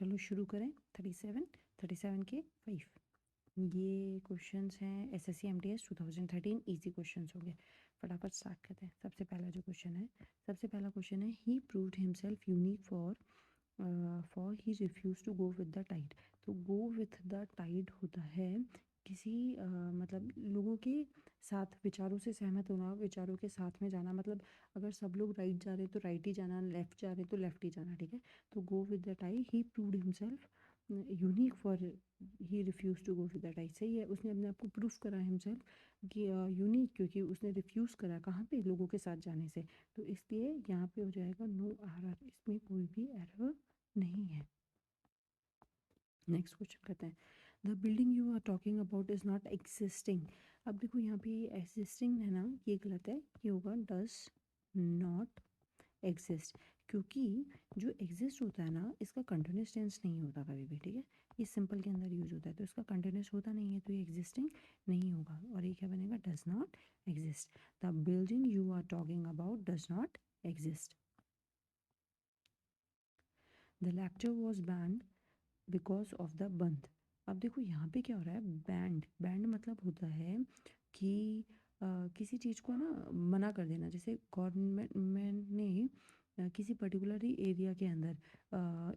चलो शुरू करें। 37 के 5 ये क्वेश्चंस हैं एसएससी एमटीएस 2013 इजी क्वेश्चंस होंगे। फटाफट स्टार्ट करते हैं। सबसे पहला क्वेश्चन है he proved himself unique for he refuse to go with the tide. तो गो विथ द टाइड होता है किसी मतलब लोगों के साथ विचारों से सहमत होना, विचारों के साथ में जाना। मतलब अगर सब लोग राइट जा रहे हैं तो राइट ही जाना, लेफ्ट जा रहे हैं तो लेफ्ट ही जाना। ठीक है, तो go with the tide he proved himself unique for he refuse to go with the tide. सही है, उसने अपने आप को प्रूफ करा हिमसेल्फ कि यूनिक, क्योंकि उसने रिफ्यूज़ करा कहाँ पे, लोगों के साथ जाने से। तो इसलिए यहाँ पे हो जाएगा नो एरर, इसमें कोई भी एरर नहीं है। नेक्स्ट क्वेश्चन करते हैं। The building you are talking about is not existing. अब देखो यहाँ पे एग्जिस्टिंग है ना, ये गलत है। ये होगा डज नॉट एग्जिस्ट, क्योंकि जो एग्जिस्ट होता है ना इसका कंटिन्यूस टेंस नहीं होता कभी भी। ठीक है, ये सिंपल के अंदर यूज होता है, तो इसका कंटिन्यूस होता नहीं है, तो ये एग्जिस्टिंग नहीं होगा। और ये क्या बनेगा, does not exist. The building you are talking about does not exist. The lecture was banned because of the band. अब देखो यहाँ पे क्या हो रहा है, बैंड मतलब होता है कि किसी चीज़ को ना मना कर देना। जैसे गवर्नमेंट ने किसी पर्टिकुलर एरिया के अंदर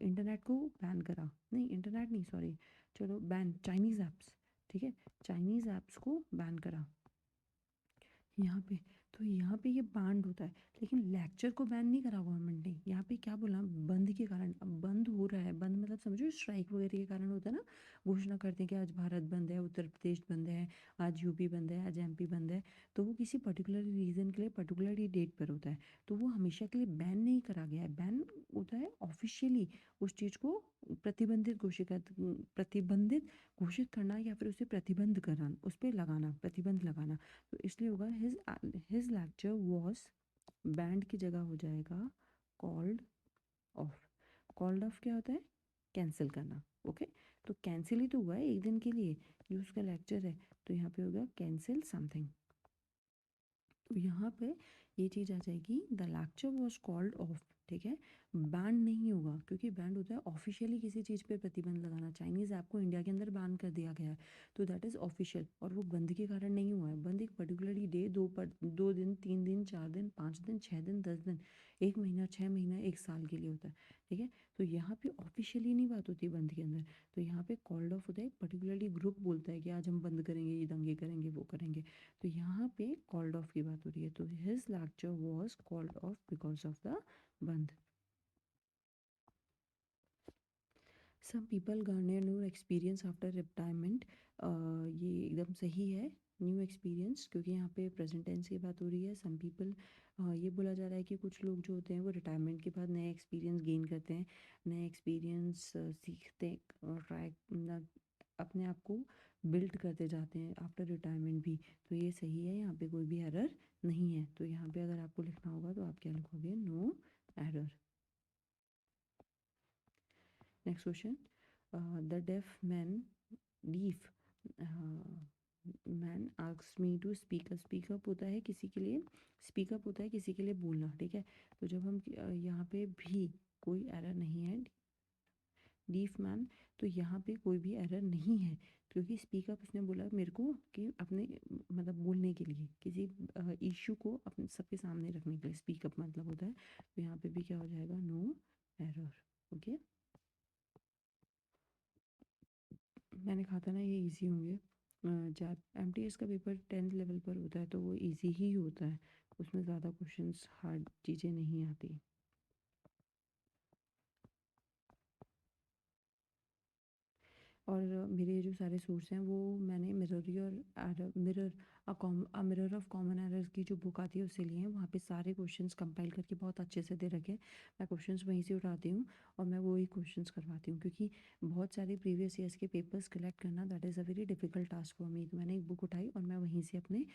इंटरनेट को बैन करा, नहीं इंटरनेट नहीं, सॉरी, चलो बैन चाइनीज़ ऐप्स। ठीक है, चाइनीज़ ऐप्स को बैन करा यहाँ पे। तो यहाँ पे ये बैंड होता है, लेकिन लेक्चर को बैन नहीं करा गवर्नमेंट ने। यहाँ पे क्या बोला, बंद के कारण। अब बंद हो रहा है, बंद मतलब समझो स्ट्राइक वगैरह के कारण होता है ना, घोषणा करते हैं कि आज भारत बंद है, उत्तर प्रदेश बंद है, आज यूपी बंद है, आज एमपी बंद है। तो वो किसी पर्टिकुलर रीज़न के लिए पर्टिकुलर ही डेट पर होता है, तो वो हमेशा के लिए बैन नहीं करा गया है। बैन होता है ऑफिशियली उस चीज़ को प्रतिबंधित घोषित करना, या फिर उसे प्रतिबंध करना, उस पर लगाना, प्रतिबंध लगाना। तो इसलिए होगा हिज लेक्चर वॉज बैंड की जगह हो जाएगा कॉल्ड ऑफ। कॉल्ड ऑफ क्या होता है, कैंसिल करना। ओके, तो कैंसिल ही तो हुआ है एक दिन के लिए, ये उसका लेक्चर है, तो यहाँ पे होगा कैंसिल समथिंग। तो यहाँ पे ये चीज़ आ जाएगी, the lecture was called of. ठीक है, बैन नहीं होगा, क्योंकि बैन होता है ऑफिशियली किसी चीज़ पे प्रतिबंध लगाना। चाइनीज़ ऐप को इंडिया के अंदर बैन कर दिया गया है, तो दैट इज़ ऑफिशियल, और वो बंद के कारण नहीं हुआ है। बंद एक पर्टिकुलरली डे, 2 दिन, 3 दिन, 4 दिन, 5 दिन, 6 दिन, 10 दिन, 1 महीना, 6 महीना, 1 साल के लिए होता है। ठीक है, तो यहाँ पे ऑफिशियली नहीं बात होती बंद के अंदर। तो यहाँ पे कॉल्ड ऑफ होता है, पर्टिकुलरली ग्रुप बोलता है कि आज हम बंद करेंगे, ये दंगे करेंगे, वो करेंगे। तो यहाँ पे कॉल्ड ऑफ की बात हो रही है, तो his lecture was called off because of the bandh. Some people garner new experience after retirement. ये एकदम सही है, न्यू एक्सपीरियंस, क्योंकि यहाँ पे प्रेजेंट टेंस की बात हो रही है। सम पीपल, ये बोला जा रहा है कि कुछ लोग जो होते हैं वो रिटायरमेंट के बाद नए एक्सपीरियंस गेन करते हैं, नए एक्सपीरियंस सीखते हैं और ट्राई अपने आप को बिल्ड करते जाते हैं आफ्टर रिटायरमेंट भी। तो ये सही है, यहाँ पे कोई भी एरर नहीं है। तो यहाँ पे अगर आपको लिखना होगा तो आप क्या लिखोगे, no error. Next question, the deaf man asks me to speak up होता है किसी के लिए, स्पीकअप होता है किसी के लिए बोलना। ठीक है, तो जब हम यहाँ पे भी कोई एरर नहीं है, डीफ मैन, तो यहाँ पे कोई भी एरर नहीं है, क्योंकि स्पीकअप उसने बोला मेरे को कि अपने मतलब बोलने के लिए, किसी इशू को अपने सबके सामने रखने के लिए स्पीकअप मतलब होता है। तो यहाँ पे भी क्या हो जाएगा, नो एरर। ओके, मैंने कहा था ना ये इजी होंगे। जब एमटीएस का पेपर 10th लेवल पर होता है तो वो इजी ही होता है, उसमें ज़्यादा क्वेश्चंस हार्ड चीज़ें नहीं आती। और मेरे जो सारे सोर्स हैं वो मैंने मिरर ऑफ कॉमन एरर्स की जो बुक आती है उससे लिए हैं। वहाँ पे सारे क्वेश्चंस कंपाइल करके बहुत अच्छे से दे रखे हैं। मैं क्वेश्चंस वहीं से उठाती हूँ और मैं वही क्वेश्चंस करवाती हूँ, क्योंकि बहुत सारे प्रीवियस ईयर्स के पेपर्स कलेक्ट करना that is a very difficult task for me. तो मैंने एक बुक उठाई और मैं वहीं से अपने